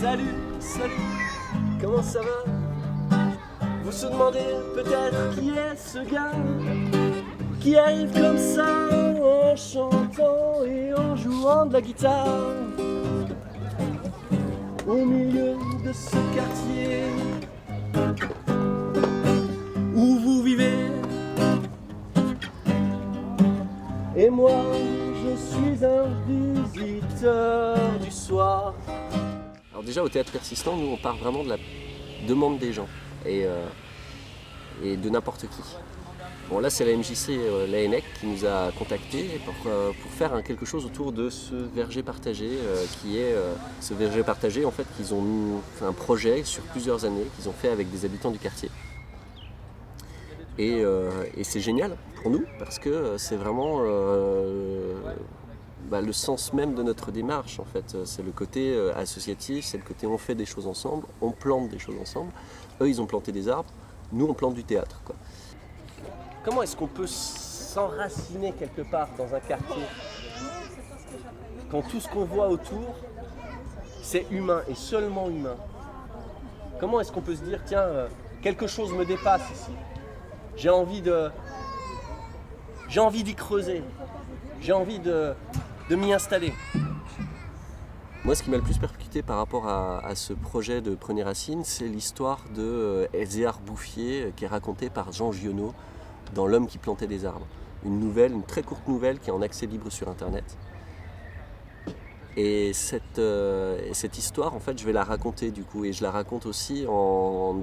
Salut, comment ça va? Vous se demandez peut-être qui est ce gars qui arrive comme ça en chantant et en jouant de la guitare au milieu de ce quartier où vous vivez. Et moi, je suis un visiteur du soir. Alors déjà au Théâtre Persistant, nous on part vraiment de la demande des gens et de n'importe qui. Bon là c'est la MJC, l'ANEC qui nous a contactés pour faire quelque chose autour de ce verger partagé ce verger partagé en fait qu'ils ont fait un projet sur plusieurs années qu'ils ont fait avec des habitants du quartier. Et c'est génial pour nous parce que c'est vraiment le sens même de notre démarche en fait. C'est le côté associatif, c'est le côté on fait des choses ensemble, on plante des choses ensemble. Eux ils ont planté des arbres, nous on plante du théâtre, quoi. Comment est-ce qu'on peut s'enraciner quelque part dans un quartier quand tout ce qu'on voit autour c'est humain et seulement humain? Comment est-ce qu'on peut se dire tiens, quelque chose me dépasse ici? J'ai envie d'y creuser, j'ai envie de m'y installer. Moi, ce qui m'a le plus percuté par rapport à ce projet de Prenez Racine, c'est l'histoire de Elzéar Bouffier qui est racontée par Jean Giono dans L'homme qui plantait des arbres. Une très courte nouvelle qui est en accès libre sur Internet. Et cette histoire, en fait, je vais la raconter du coup, et je la raconte aussi en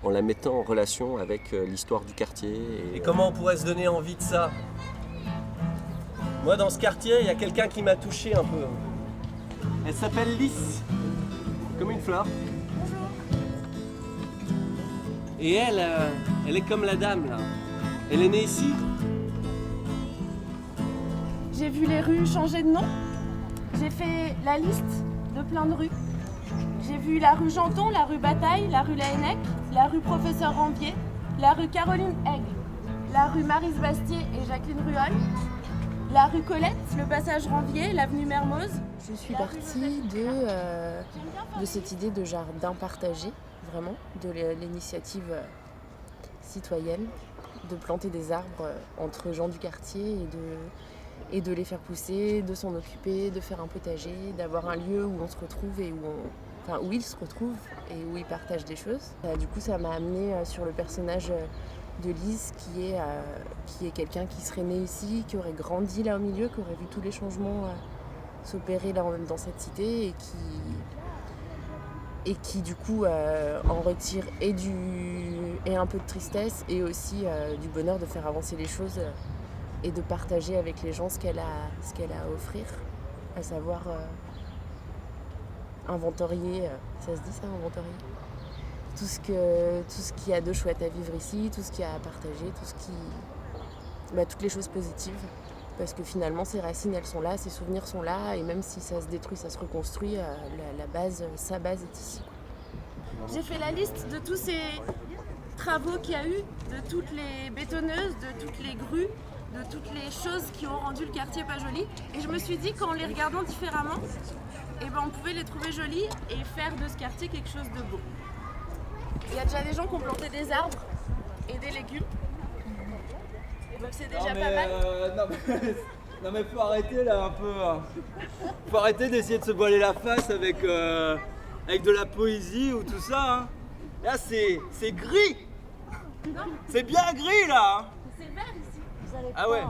la mettant en relation avec l'histoire du quartier. Et comment on pourrait se donner envie de ça? Moi, dans ce quartier, il y a quelqu'un qui m'a touché un peu. Elle s'appelle Lys, comme une fleur. Bonjour. Et elle est comme la dame, là. Elle est née ici. J'ai vu les rues changer de nom. J'ai fait la liste de plein de rues. J'ai vu la rue Janton, la rue Bataille, la rue Laennec, la rue Professeur Rambier, la rue Caroline Aigle, la rue Maryse Bastier et Jacqueline Ruol, la rue Colette, le passage Ranvier, l'avenue Mermoz. Je suis partie de cette idée de jardin partagé, vraiment, de l'initiative citoyenne, de planter des arbres entre gens du quartier et de les faire pousser, de s'en occuper, de faire un potager, d'avoir un lieu où on se retrouve et où ils se retrouvent et où ils partagent des choses. Du coup, ça m'a amenée sur le personnage de Lys qui est quelqu'un qui serait né ici, qui aurait grandi là au milieu, qui aurait vu tous les changements s'opérer là dans cette cité et qui du coup en retire et un peu de tristesse et aussi du bonheur de faire avancer les choses et de partager avec les gens ce qu'elle a à offrir, à savoir inventorier, ça se dit ça, inventorier, tout ce qu'il y a de chouette à vivre ici, tout ce qu'il y a à partager, toutes les choses positives, parce que finalement ces racines elles sont là, ces souvenirs sont là, et même si ça se détruit, ça se reconstruit, sa base est ici. J'ai fait la liste de tous ces travaux qu'il y a eu, de toutes les bétonneuses, de toutes les grues, de toutes les choses qui ont rendu le quartier pas joli, et je me suis dit qu'en les regardant différemment, on pouvait les trouver jolies et faire de ce quartier quelque chose de beau. Il y a déjà des gens qui ont planté des arbres et des légumes, donc c'est déjà pas mal. Non mais faut arrêter là un peu. Faut arrêter d'essayer de se voiler la face avec de la poésie ou tout ça. Hein. Là c'est gris. Non. C'est bien gris là. Hein. C'est vert ici. Vous allez Ah ouais.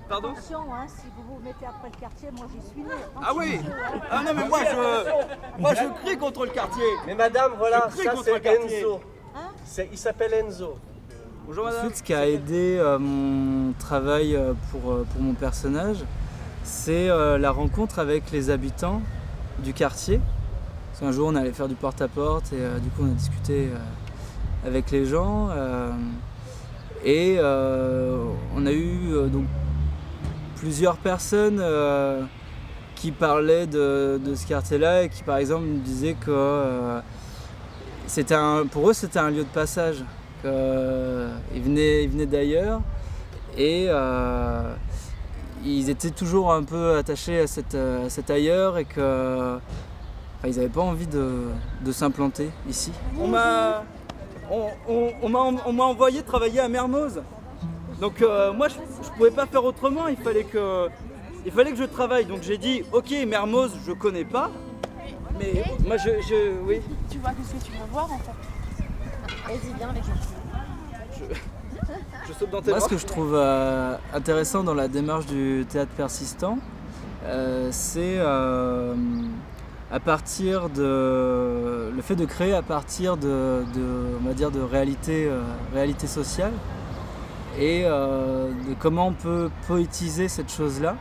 Pardon? attention, si vous vous mettez après le quartier, moi j'y suis née. Ah oui. Ah non mais moi je crie contre le quartier. Mais madame, voilà, Je crie ça contre c'est le quartier. Enzo. Hein? Il s'appelle Enzo. Bonjour madame. Ensuite, ce qui a aidé mon travail pour mon personnage, c'est la rencontre avec les habitants du quartier. Parce qu'un jour, on allait faire du porte-à-porte et du coup, on a discuté avec les gens. On a eu donc plusieurs personnes qui parlaient de ce quartier-là et qui, par exemple, nous disaient que pour eux, c'était un lieu de passage. Ils venaient d'ailleurs et ils étaient toujours un peu attachés à cet ailleurs et que Enfin, ils n'avaient pas envie de s'implanter ici. On m'a envoyé travailler à Mermoz. Donc moi je pouvais pas faire autrement, il fallait que je travaille. Donc j'ai dit ok, Mermoz je connais pas, mais moi oui. Tu vois ce que tu veux voir en fait. Vas-y, viens avec moi. Je saute dans tes Moi, bras. ce que je trouve intéressant dans la démarche du théâtre persistant, c'est à partir de le fait de créer à partir on va dire de réalité sociale et de comment on peut poétiser cette chose-là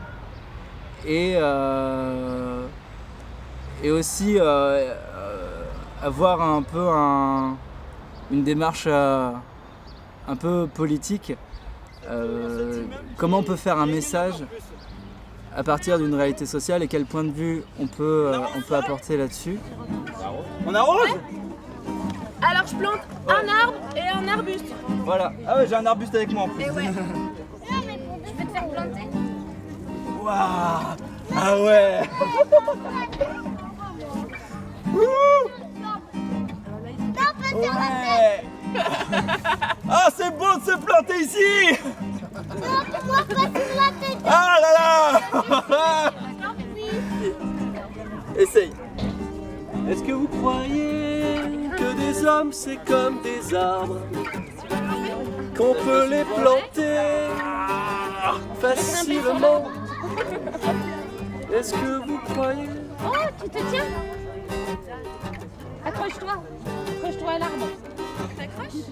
et aussi avoir un peu une démarche un peu politique. Comment on peut faire un message à partir d'une réalité sociale et quel point de vue on peut apporter là-dessus. On arrose. Alors je plante un arbre et un arbuste. Voilà. Ah ouais, j'ai un arbuste avec moi en plus. Et ouais. Je vais te faire planter. Waouh. Ah ouais. Ouais. Ah c'est beau de se planter ici. Ah là là. Essaye. Est-ce que vous croyez que des hommes c'est comme des arbres, qu'on peut les planter facilement? Est-ce que vous croyez? Oh, tu te tiens? Accroche-toi. Accroche-toi à l'arbre. T'accroches?